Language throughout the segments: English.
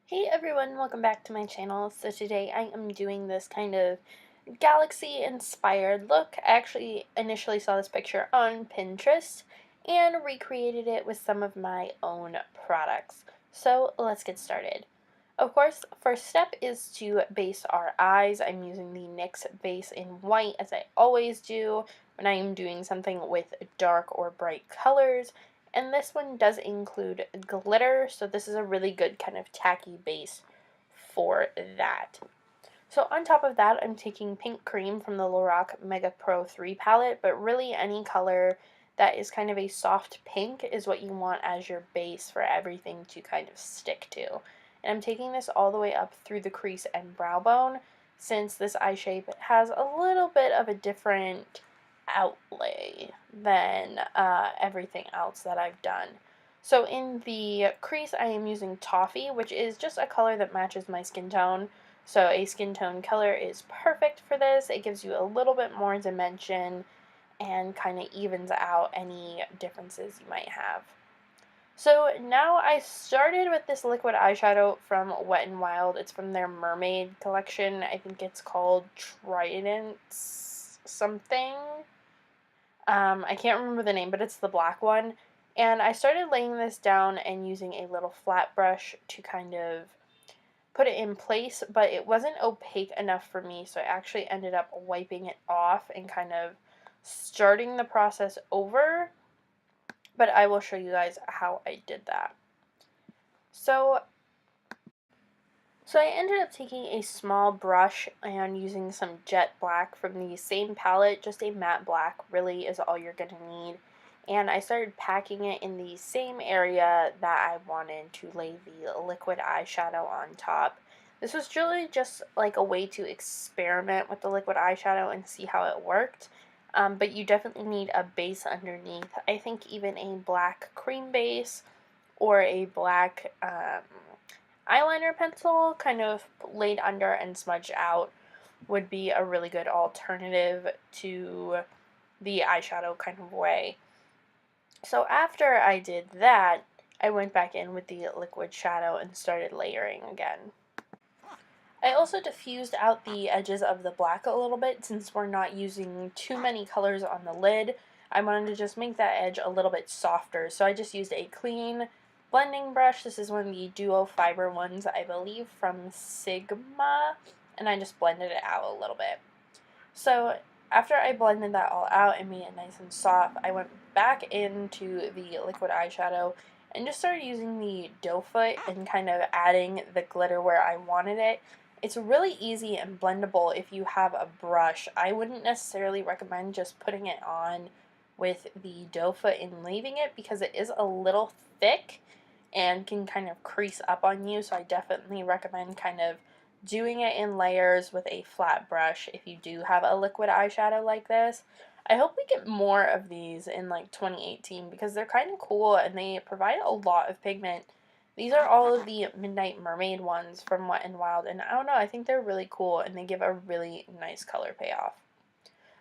Hey everyone, welcome back to my channel. So today I am doing this kind of galaxy inspired look. I actually initially saw this picture on Pinterest and recreated it with some of my own products. So let's get started. Of course, first step is to base our eyes. I'm using the NYX base in white as I always do when I am doing something with dark or bright colors. And this one does include glitter, so this is a really good kind of tacky base for that. So on top of that, I'm taking Pink Cream from the Lorac Mega Pro 3 palette, but really any color that is kind of a soft pink is what you want as your base for everything to kind of stick to. And I'm taking this all the way up through the crease and brow bone, since this eye shape has a little bit of a different outlay than everything else that I've done. So in the crease, I am using Toffee, which is just a color that matches my skin tone. So a skin tone color is perfect for this. It gives you a little bit more dimension and kind of evens out any differences you might have. So now I started with this liquid eyeshadow from Wet n Wild. It's from their Mermaid collection. I think it's called Trident something. I can't remember the name, but it's the black one. And I started laying this down and using a little flat brush to kind of put it in place, but it wasn't opaque enough for me, so I actually ended up wiping it off and kind of starting the process over, but I will show you guys how I did that. So I ended up taking a small brush and using some jet black from the same palette, just a matte black really is all you're going to need. And I started packing it in the same area that I wanted to lay the liquid eyeshadow on top. This was really just like a way to experiment with the liquid eyeshadow and see how it worked. But you definitely need a base underneath. I think even a black cream base or a black eyeliner pencil kind of laid under and smudged out would be a really good alternative to the eyeshadow kind of way. So after I did that, I went back in with the liquid shadow and started layering again. I also diffused out the edges of the black a little bit since we're not using too many colors on the lid. I wanted to just make that edge a little bit softer, so I just used a clean blending brush. This is one of the duo fiber ones, I believe, from Sigma, and I just blended it out a little bit. So after I blended that all out and made it nice and soft, I went back into the liquid eyeshadow and just started using the doe foot and kind of adding the glitter where I wanted it. It's really easy and blendable if you have a brush. I wouldn't necessarily recommend just putting it on with the doe foot and leaving it because it is a little thick and can kind of crease up on you, so I definitely recommend kind of doing it in layers with a flat brush if you do have a liquid eyeshadow like this. I hope we get more of these in like 2018 because they're kind of cool and they provide a lot of pigment. These are all of the Midnight Mermaid ones from Wet n Wild, and I don't know, I think they're really cool and they give a really nice color payoff.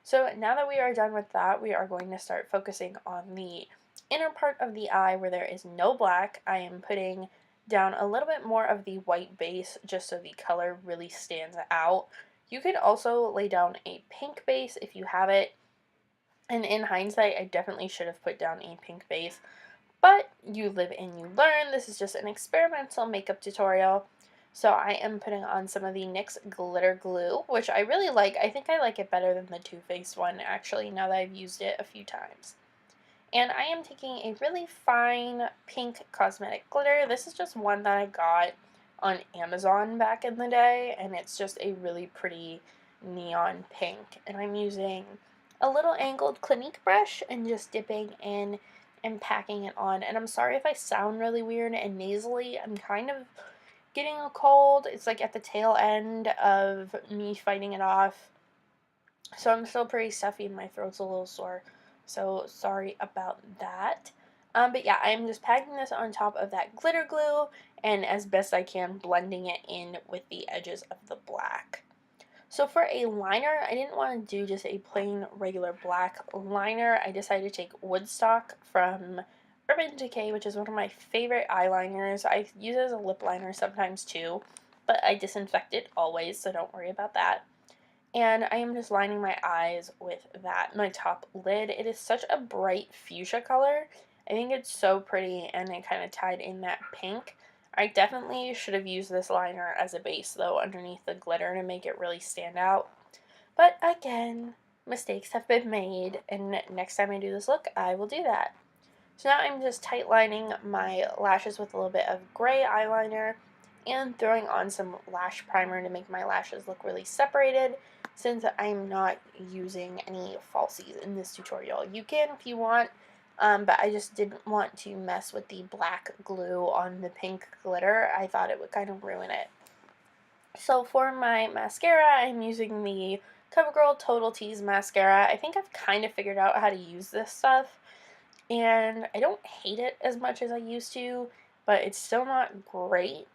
So now that we are done with that, we are going to start focusing on the inner part of the eye where there is no black. I am putting down a little bit more of the white base just so the color really stands out. You could also lay down a pink base if you have it. And in hindsight, I definitely should have put down a pink base. But you live and you learn. This is just an experimental makeup tutorial. So I am putting on some of the NYX Glitter Glue, which I really like. I think I like it better than the Too Faced one, actually, now that I've used it a few times. And I am taking a really fine pink cosmetic glitter. This is just one that I got on Amazon back in the day, and it's just a really pretty neon pink. And I'm using a little angled Clinique brush and just dipping in and packing it on. And I'm sorry if I sound really weird and nasally. I'm kind of getting a cold. It's like at the tail end of me fighting it off. So I'm still pretty stuffy and my throat's a little sore. So sorry about that. But yeah, I'm just packing this on top of that glitter glue and as best I can blending it in with the edges of the black. So for a liner, I didn't want to do just a plain regular black liner. I decided to take Woodstock from Urban Decay, which is one of my favorite eyeliners. I use it as a lip liner sometimes too, but I disinfect it always, so don't worry about that. And I am just lining my eyes with that, my top lid. It is such a bright fuchsia color. I think it's so pretty, and it kind of tied in that pink. I definitely should have used this liner as a base, though, underneath the glitter to make it really stand out. But again, mistakes have been made, and next time I do this look, I will do that. So now I'm just tight lining my lashes with a little bit of gray eyeliner and throwing on some lash primer to make my lashes look really separated, since I'm not using any falsies in this tutorial. You can if you want, but I just didn't want to mess with the black glue on the pink glitter. I thought it would kind of ruin it. So for my mascara, I'm using the CoverGirl Total Tease mascara. I think I've kind of figured out how to use this stuff, and I don't hate it as much as I used to, but it's still not great.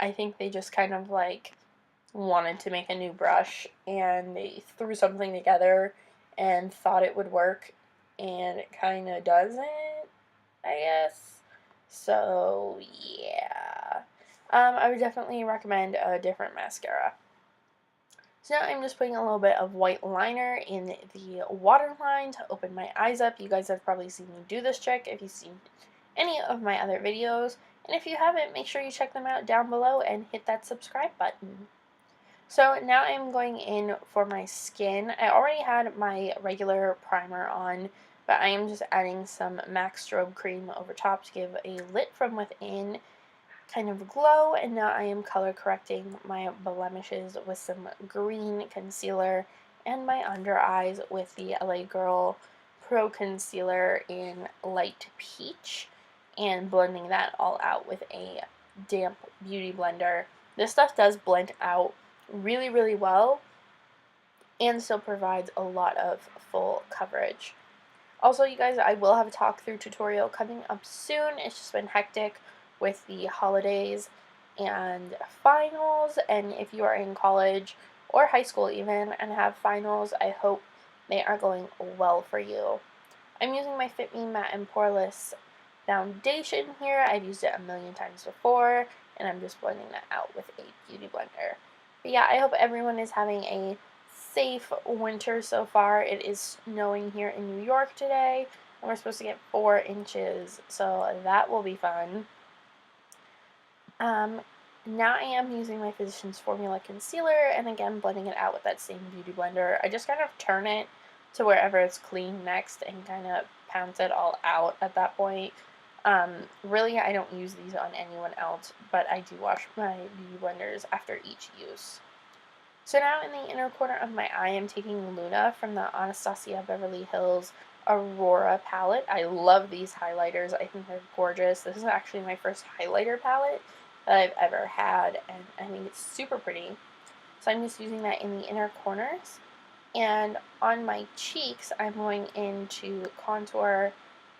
I think they just kind of like wanted to make a new brush, and they threw something together and thought it would work, and it kind of doesn't, I guess. So yeah, I would definitely recommend a different mascara. So now I'm just putting a little bit of white liner in the waterline to open my eyes up. You guys have probably seen me do this trick if you've seen any of my other videos. And if you haven't, make sure you check them out down below and hit that subscribe button. So now I'm going in for my skin. I already had my regular primer on, but I am just adding some MAC Strobe Cream over top to give a lit from within kind of glow, and now I am color correcting my blemishes with some green concealer and my under eyes with the LA Girl Pro Concealer in light peach, and blending that all out with a damp beauty blender. This stuff does blend out really, really well and still provides a lot of full coverage. Also, you guys, I will have a talk through tutorial coming up soon. It's just been hectic with the holidays and finals, and if you are in college or high school even and have finals, I hope they are going well for you. I'm using my Fit Me Matte and Poreless foundation here. I've used it a million times before, and I'm just blending that out with a beauty blender. But yeah, I hope everyone is having a safe winter so far. It is snowing here in New York today, and we're supposed to get 4 inches, so that will be fun. Now I am using my Physicians Formula concealer, and again blending it out with that same beauty blender. I just kind of turn it to wherever it's clean next and kind of pounce it all out at that point. Really, I don't use these on anyone else, but I do wash my beauty blenders after each use. So now in the inner corner of my eye, I'm taking Luna from the Anastasia Beverly Hills Aurora palette. I love these highlighters. I think they're gorgeous. This is actually my first highlighter palette that I've ever had, and I think it's super pretty. So I'm just using that in the inner corners. And on my cheeks, I'm going in to contour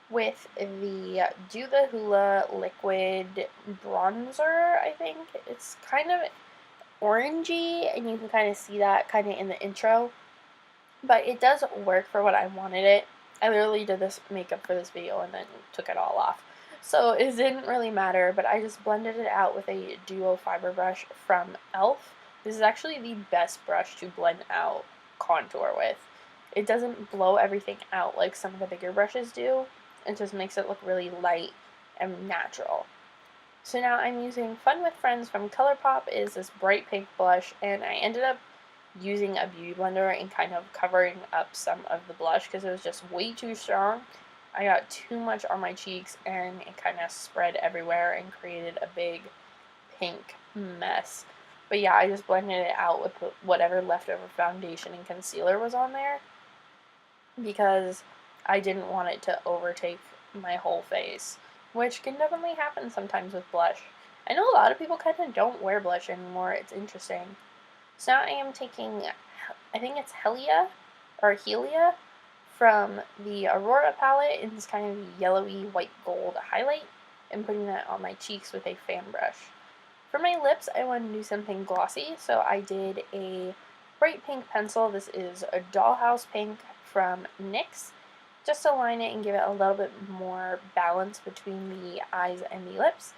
with the Do the Hoola liquid bronzer, I think. It's kind of orangey, and you can kind of see that kind of in the intro. But it does work for what I wanted it. I literally did this makeup for this video and then took it all off. So it didn't really matter, but I just blended it out with a duo fiber brush from e.l.f. This is actually the best brush to blend out contour with. It doesn't blow everything out like some of the bigger brushes do. It just makes it look really light and natural. So now I'm using Fun with Friends from ColourPop. It is this bright pink blush, and I ended up using a beauty blender and kind of covering up some of the blush because it was just way too strong. I got too much on my cheeks, and it kind of spread everywhere and created a big pink mess. But yeah, I just blended it out with whatever leftover foundation and concealer was on there because I didn't want it to overtake my whole face, which can definitely happen sometimes with blush. I know a lot of people kind of don't wear blush anymore. It's interesting. So now I am taking, I think it's Helia from the Aurora palette in this kind of yellowy white gold highlight, and putting that on my cheeks with a fan brush. For my lips, I wanted to do something glossy, so I did a bright pink pencil. This is a Dollhouse Pink from NYX, just to line it and give it a little bit more balance between the eyes and the lips.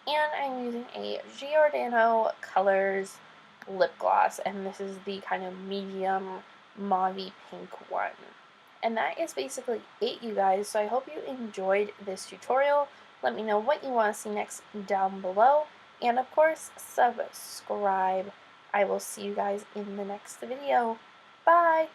And I'm using a Giordano Colors lip gloss, and this is the kind of medium mauve pink one. And that is basically it, you guys. So I hope you enjoyed this tutorial. Let me know what you want to see next down below. And of course, subscribe. I will see you guys in the next video. Bye!